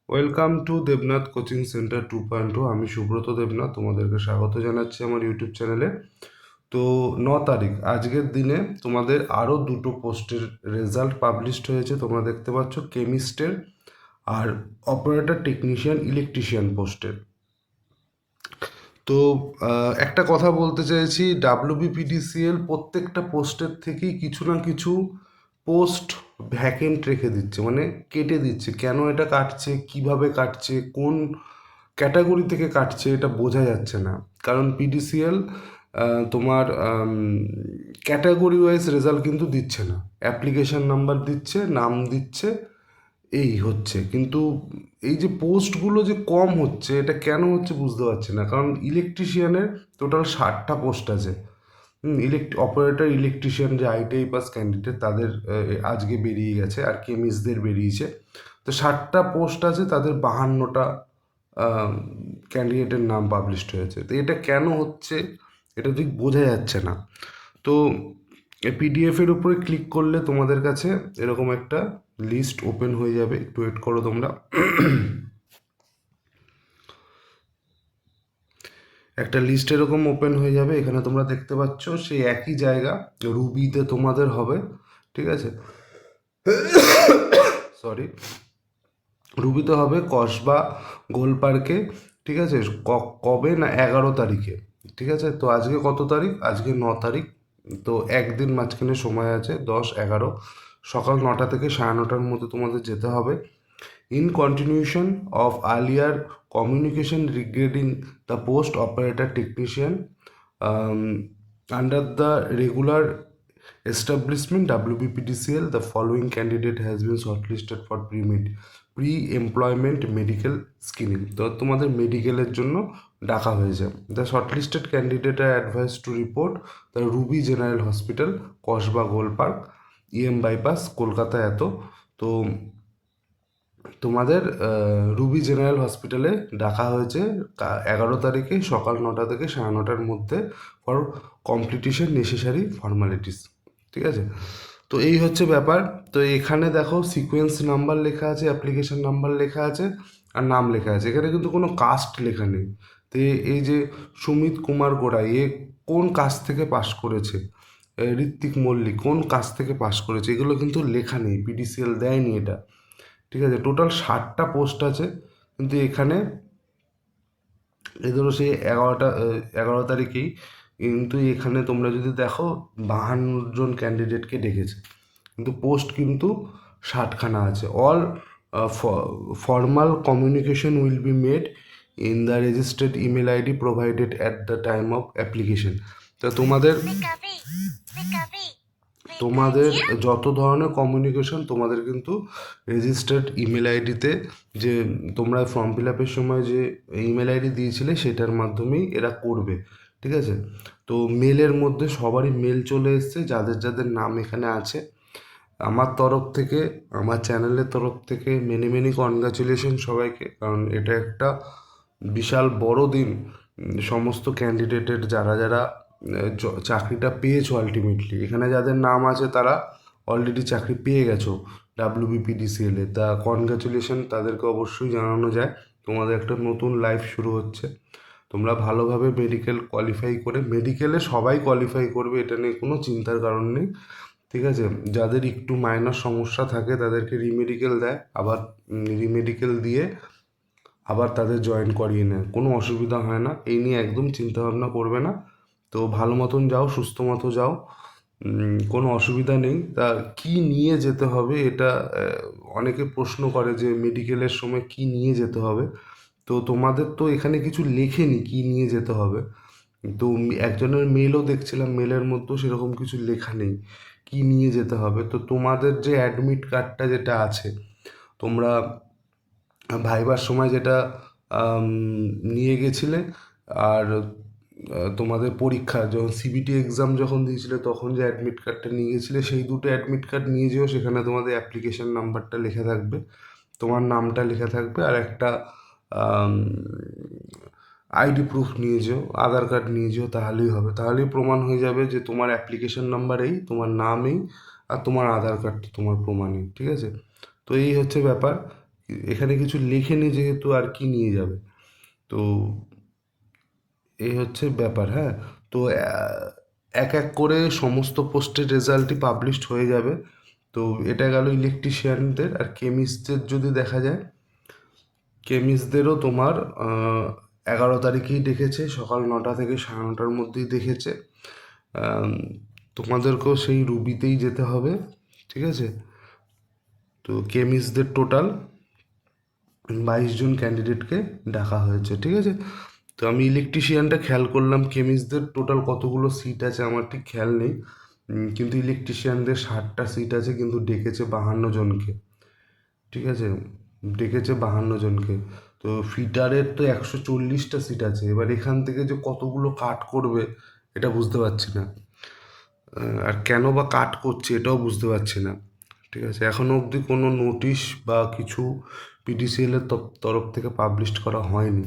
Welcome to Debnath coaching centre 2.0। আমি সুব্রত দেবনাথ, তোমাদেরকে স্বাগত জানাচ্ছি আমার ইউটিউব চ্যানেলে। তো 9 তারিখ আজকের দিনে তোমাদের আরও দুটো পোস্টের রেজাল্ট পাবলিশড হয়েছে। তোমরা দেখতে পাচ্ছ কেমিস্টের আর অপারেটর টেকনিশিয়ান ইলেকট্রিশিয়ান পোস্টের। তো একটা কথা বলতে চাইছি, ডাব্লিউবিপিডিসিএল প্রত্যেকটা পোস্টের থেকেই কিছু না কিছু পোস্ট ভ্যাকেন্ট রেখে দিচ্ছে, মানে কেটে দিচ্ছে। কেন এটা কাটছে, কিভাবে কাটছে, কোন ক্যাটাগরি থেকে কাটছে এটা বোঝা যাচ্ছে না। কারণ পিডিসিএল তোমার ক্যাটাগরি ওয়াইজ রেজাল্ট কিন্তু দিচ্ছে না, অ্যাপ্লিকেশন নাম্বার দিচ্ছে, নাম দিচ্ছে, এই হচ্ছে। কিন্তু এই যে পোস্টগুলো যে কম হচ্ছে, এটা কেন হচ্ছে বুঝতে পারছি না। কারণ ইলেকট্রিশিয়ানের টোটাল 60টা পোস্ট আছে। অপারেটর ইলেকট্রিশিয়ান যে আইটিআই পাস ক্যান্ডিডেট তাদের আজকে বেরিয়ে গেছে, আর কেমিস্টদের বেরিয়েছে। তো 60টা পোস্ট আছে, তাদের 52টা ক্যান্ডিডেটের নাম পাবলিশড হয়েছে। তো এটা কেন হচ্ছে এটা ঠিক বোঝা যাচ্ছে না। তো পিডিএফের উপরে ক্লিক করলে তোমাদের কাছে এরকম একটা লিস্ট ওপেন হয়ে যাবে। একটু ওয়েট করো তোমরা। একটা লিস্ট এরকম ওপেন হয়ে যাবে। এখানে তোমরা দেখতে পাচ্ছ সেই একই জায়গা রুবিতে তোমাদের হবে, ঠিক আছে? সরি, রুবিতে হবে কসবা গোল পার্কে, ঠিক আছে? কবে না 11 তারিখে, ঠিক আছে? তো আজকে কত তারিখ? আজকে 9 তারিখ। তো একদিন মাঝখানে সময় আছে, 10-11, সকাল 9টা থেকে 9:30টার মধ্যে তোমাদের যেতে হবে। In continuation of earlier communication regarding the post operator technician, um, under the regular establishment WBPDCL, the following candidate has been shortlisted for pre-employment medical screening. তো তোমাদের মেডিকেলের জন্য ডাকা হয়েছে। The shortlisted candidate are advise to report the Ruby General Hospital, Kasba Gol Park, EM bypass, Kolkata এত। তো তোমাদের Ruby general হসপিটালে ডাকা হয়েছে 11 তারিখে সকাল 9টা থেকে 9:30টার মধ্যে ফর কমপ্লিটেশন নেসেসারি ফর্মালিটিস, ঠিক আছে? তো এই হচ্ছে ব্যাপার। তো এখানে দেখো সিকোয়েন্স নাম্বার লেখা আছে, অ্যাপ্লিকেশন নাম্বার লেখা আছে, আর নাম লেখা আছে। এখানে কিন্তু কোনো কাস্ট লেখা নেই। তো এই যে সুমিত কুমার গোড়াই, এ কোন কাস্ট থেকে পাশ করেছে, ঋত্বিক মল্লিক কোন কাস্ট থেকে পাশ করেছে, এগুলো কিন্তু লেখা নেই, পিডিসিএল দেয়নি এটা, ঠিক আছে? টোটাল 60টা পোস্ট আছে, কিন্তু এখানে এই ধরো সেই 11 তারিখেই, কিন্তু এখানে তোমরা যদি দেখো 52জন ক্যান্ডিডেটকে ডেকেছে, কিন্তু পোস্ট কিন্তু 60খানা আছে। All formal communication will be made in the registered email ID provided at the time of application. তা তোমাদের তোমাদের যত ধরনের কমিউনিকেশন তোমাদের কিন্তু রেজিস্টার্ড ইমেল আইডিতে, যে তোমরা ফর্ম ফিল আপের সময় যে ইমেল আইডি দিয়েছিলে সেটার মাধ্যমেই এরা করবে, ঠিক আছে? তো মেলের মধ্যে সবারই মেল চলে এসছে, যাদের যাদের নাম এখানে আছে। আমার তরফ থেকে, আমার চ্যানেলের তরফ থেকে মেনি মেনি কনগ্রাচুলেশন সবাইকে, কারণ এটা একটা বিশাল বড় দিন সমস্ত ক্যান্ডিডেটের, যারা যারা চাকরিটা পেয়েছো আলটিমেটলি। এখানে যাদের নাম আছে তারা অলরেডি চাকরি পেয়ে গেছো ডাব্লিউবিপিডিসিএলে। তা কনগ্রাচুলেশন তাদেরকে অবশ্যই জানানো যায়। তোমাদের একটা নতুন লাইফ শুরু হচ্ছে। তোমরা ভালোভাবে মেডিকেল কোয়ালিফাই করে, মেডিকেলে সবাই কোয়ালিফাই করবে, এটা নিয়ে কোনো চিন্তার কারণ নেই, ঠিক আছে? যাদের একটু মাইনর সমস্যা থাকে তাদেরকে রিমেডিকেল দেয়, আবার রিমেডিকেল দিয়ে আবার তাদের জয়েন করিয়ে নেয়, কোনো অসুবিধা হয় না। এই নিয়ে একদম চিন্তাভাবনা করবে না। তো ভালো মতন যাও, সুস্থ মতো যাও, কোনো অসুবিধা নেই। তা কি নিয়ে যেতে হবে এটা অনেকে প্রশ্ন করে যে মেডিকেলের সময় কি নিয়ে যেতে হবে। তো তোমাদের তো এখানে কিছু লেখেনি কি নিয়ে যেতে হবে। তো একজনের মেলও দেখছিলাম, মেলের মধ্যেও সেরকম কিছু লেখা নেই কি নিয়ে যেতে হবে। তো তোমাদের যে অ্যাডমিট কার্ডটা যেটা আছে, তোমরা ভাইবার সময় যেটা আম, নিয়ে গেছিলে, আর তোমাদের পরীক্ষা যখন সিবিটি এক্সাম যখন দিয়েছিলে তখন যে অ্যাডমিট কার্ডটা নিয়ে গেছিলে, সেই দুটো অ্যাডমিট কার্ড নিয়ে যেও। সেখানে তোমাদের অ্যাপ্লিকেশন নাম্বারটা লেখা থাকবে, তোমার নামটা লেখা থাকবে, আর একটা আইডি প্রুফ নিয়ে যেও, আধার কার্ড নিয়ে যেও। তাহলেই হবে, তাহলেই প্রমাণ হয়ে যাবে যে তোমার অ্যাপ্লিকেশন নাম্বার এই, তোমার নাম এই, আর তোমার আধার কার্ডটা তোমার প্রমাণই, ঠিক আছে? তো এই হচ্ছে ব্যাপার। এখানে কিছু লেখেনি যেহেতু আর কি নিয়ে যাবে। তো এই হচ্ছে ব্যাপার, হ্যাঁ। তো এক এক করে সমস্ত পোস্টের রেজাল্টই পাবলিশড হয়ে যাবে। তো এটা গেল ইলেকট্রিশিয়ানদের। আর কেমিস্টদের যদি দেখা যায়, কেমিস্টদেরও তোমার 11 তারিখেই ডেকেছে, সকাল 9টা থেকে 9:30টার মধ্যেই দেখেছে। আম, তোমাদেরকেও সেই রুবিতেই যেতে হবে, ঠিক আছে। তো কেমিস্টদের টোটাল 22 জন ক্যান্ডিডেটকে ডাকা হয়েছে, ঠিক আছে। তো আমি ইলেকট্রিশিয়ানটা খেয়াল করলাম, কেমিস্টদের টোটাল কতগুলো সিট আছে আমার ঠিক খেয়াল নেই। কিন্তু ইলেকট্রিশিয়ানদের 60টা সিট আছে, কিন্তু ডেকেছে 52 জনকে, ঠিক আছে। ডেকেছে 52 জনকে। তো ফিটারের তো 140টা সিট আছে। এবার এখান থেকে যে কতগুলো কাট করবে এটা বুঝতে পারছি না। আর কেন বা কাট করছে এটাও বুঝতে পারছি না, ঠিক আছে। এখনও অবধি কোনো নোটিশ বা কিছু পিডিসিএলের তরফ থেকে পাবলিশড করা হয়নি।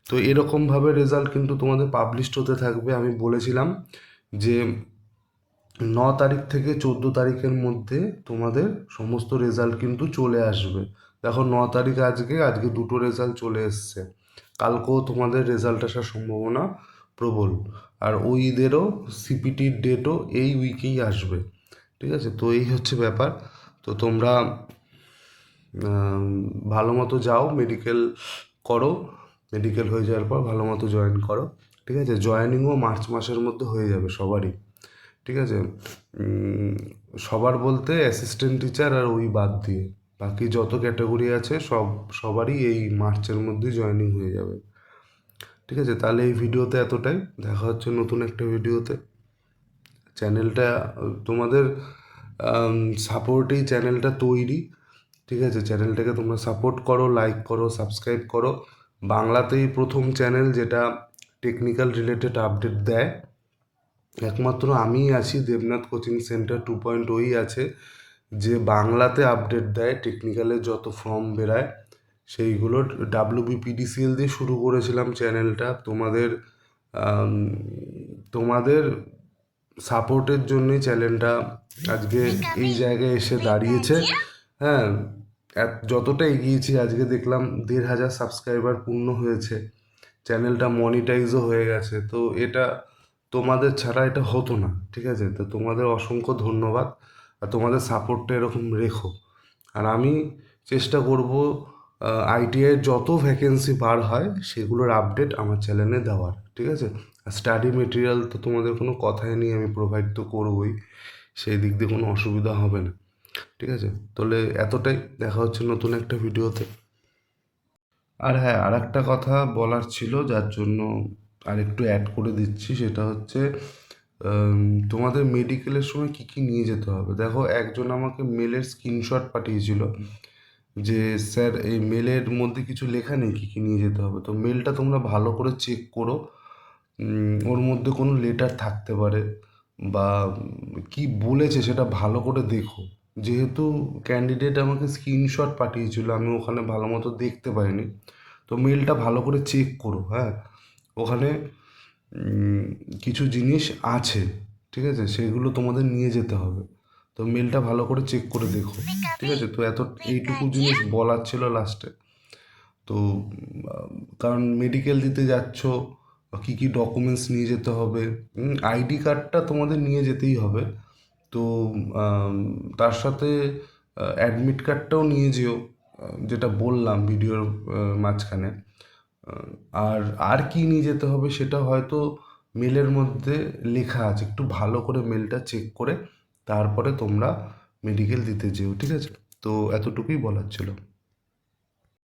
তো এরকমভাবে রেজাল্ট কিন্তু তোমাদের পাবলিশড হতে থাকবে। আমি বলেছিলাম যে 9 তারিখ থেকে 14 তারিখের মধ্যে তোমাদের সমস্ত রেজাল্ট কিন্তু চলে আসবে। দেখো 9 তারিখ আজকে, আজকে দুটো রেজাল্ট চলে এসছে। কালকেও তোমাদের রেজাল্ট আসার সম্ভাবনা প্রবল। আর ওইদেরও সিপিটির ডেটও এই উইকেই আসবে, ঠিক আছে। তো এই হচ্ছে ব্যাপার। তো তোমরা ভালো মতো যাও, মেডিকেল করো। মেডিকেল হয়ে যাওয়ার পর ভালো মতো জয়েন করো, ঠিক আছে। জয়েনিংও মার্চ মাসের মধ্যে হয়ে যাবে সবারই, ঠিক আছে। সবার বলতে অ্যাসিস্ট্যান্ট টিচার আর ওই বাদ দিয়ে বাকি যত ক্যাটাগরি আছে সবারই এই মার্চের মধ্যেই জয়েনিং হয়ে যাবে, ঠিক আছে। তাহলে এই ভিডিওতে এতটাই। দেখা হচ্ছে নতুন একটা ভিডিওতে। চ্যানেলটা তোমাদের সাপোর্টেই চ্যানেলটা তৈরি, ঠিক আছে। চ্যানেলটাকে তোমরা সাপোর্ট করো, লাইক করো, সাবস্ক্রাইব করো। বাংলাতেই প্রথম চ্যানেল যেটা টেকনিক্যাল রিলেটেড আপডেট দেয়। একমাত্র আমিই আছি, দেবনাথ কোচিং সেন্টার 2.0ই আছে যে বাংলাতে আপডেট দেয়। টেকনিক্যালের যত ফর্ম বেরায় সেইগুলো WBPDCL দিয়ে শুরু করেছিলাম চ্যানেলটা। তোমাদের সাপোর্টের জন্যই চ্যানেলটা আজকে এই জায়গায় এসে দাঁড়িয়েছে, হ্যাঁ। যতটা এগিয়েছি আজকে দেখলাম 1,500 সাবস্ক্রাইবার পূর্ণ হয়েছে, চ্যানেলটা মনিটাইজও হয়ে গেছে। তো এটা তোমাদের ছাড়া এটা হতো না, ঠিক আছে। তো তোমাদের অসংখ্য ধন্যবাদ। আর তোমাদের সাপোর্টটা এরকম রেখো। আর আমি চেষ্টা করব ITIয়ের যত ভ্যাকেন্সি বার হয় সেগুলোর আপডেট আমার চ্যানেলে দেওয়ার, ঠিক আছে। আর স্টাডি মেটেরিয়াল তো তোমাদের কোনো কথাই নেই, আমি প্রোভাইড তো করবই, সেই দিক দিয়ে কোনো অসুবিধা হবে না, ঠিক আছে। তাহলে এতটাই। দেখা হচ্ছে নতুন একটা ভিডিওতে। আর হ্যাঁ, আর একটা কথা বলার ছিল, যার জন্য আর একটু অ্যাড করে দিচ্ছি। সেটা হচ্ছে তোমাদের মেডিকেলের সময় কী কী নিয়ে যেতে হবে। দেখো, একজন আমাকে মেলের স্ক্রিনশট পাঠিয়েছিল যে স্যার এই মেলের মধ্যে কিছু লেখা নেই কী কী নিয়ে যেতে হবে। তো মেলটা তোমরা ভালো করে চেক করো। ওর মধ্যে কোনো লেটার থাকতে পারে বা কি বলেছে সেটা ভালো করে দেখো। যেহেতু ক্যান্ডিডেট আমাকে স্ক্রিনশট পাঠিয়েছিল, আমি ওখানে ভালো মতো দেখতে পাইনি। তো মেলটা ভালো করে চেক করো, হ্যাঁ। ওখানে কিছু জিনিস আছে, ঠিক আছে, সেগুলো তোমাদের নিয়ে যেতে হবে। তো মেলটা ভালো করে চেক করে দেখো, ঠিক আছে। তো এইটুকু জিনিস বলার ছিল লাস্টে। তো কারণ মেডিকেল দিতে যাচ্ছ, কী কী ডকুমেন্টস নিয়ে যেতে হবে। আইডি কার্ডটা তোমাদের নিয়ে যেতেই হবে। তো তার সাথে অ্যাডমিট কার্ডটাও নিয়ে যেও, যেটা বললাম ভিডিওর মাঝখানে। আর আর কি নিয়ে যেতে হবে সেটা হয়তো মেলের মধ্যে লেখা আছে। একটু ভালো করে মেলটা চেক করে তারপরে তোমরা মেডিকেল দিতে যেও, ঠিক আছে। তো এতটুকুই বলার ছিল।